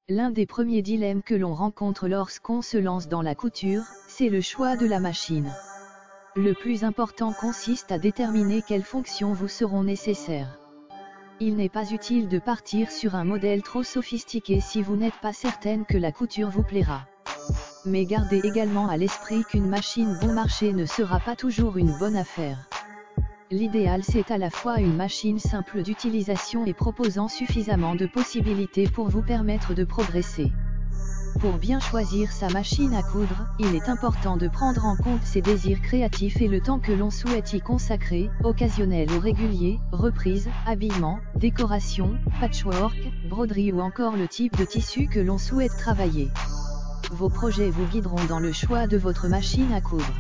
L'un des premiers dilemmes que l'on rencontre lorsqu'on se lance dans la couture, c'est le choix de la machine. Le plus important consiste à déterminer quelles fonctions vous seront nécessaires. Il n'est pas utile de partir sur un modèle trop sophistiqué si vous n'êtes pas certaine que la couture vous plaira. Mais gardez également à l'esprit qu'une machine bon marché ne sera pas toujours une bonne affaire. L'idéal c'est à la fois une machine simple d'utilisation et proposant suffisamment de possibilités pour vous permettre de progresser. Pour bien choisir sa machine à coudre, il est important de prendre en compte ses désirs créatifs et le temps que l'on souhaite y consacrer, occasionnel ou régulier, reprise, habillement, décoration, patchwork, broderie ou encore le type de tissu que l'on souhaite travailler. Vos projets vous guideront dans le choix de votre machine à coudre.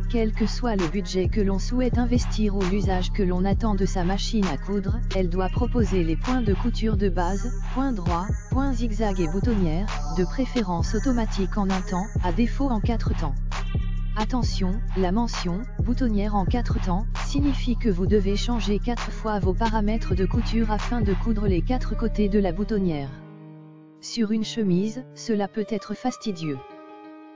Quel que soit le budget que l'on souhaite investir ou l'usage que l'on attend de sa machine à coudre, elle doit proposer les points de couture de base, points droits, points zigzag et boutonnières, de préférence automatique en un temps, à défaut en 4 temps. Attention, la mention « boutonnière en 4 temps » signifie que vous devez changer 4 fois vos paramètres de couture afin de coudre les 4 côtés de la boutonnière. Sur une chemise, cela peut être fastidieux.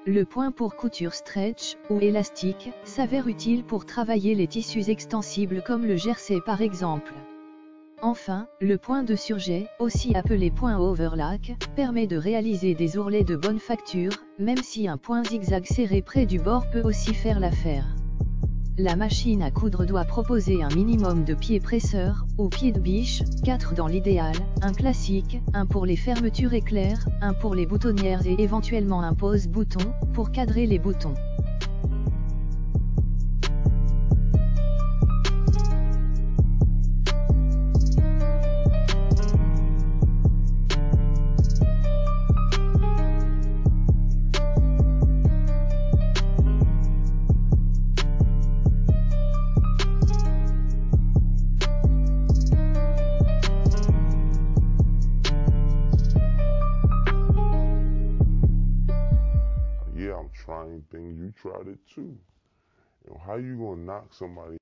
Le point pour couture stretch, ou élastique, s'avère utile pour travailler les tissus extensibles comme le jersey par exemple. Enfin, le point de surjet, aussi appelé point overlock, permet de réaliser des ourlets de bonne facture, même si un point zigzag serré près du bord peut aussi faire l'affaire. La machine à coudre doit proposer un minimum de pieds presseurs, ou pieds de biche, 4 dans l'idéal, un classique, un pour les fermetures éclairs, un pour les boutonnières et éventuellement un pose-bouton, pour cadrer les boutons. Yeah, I'm trying things. You tried it too. You know, how you gonna knock somebody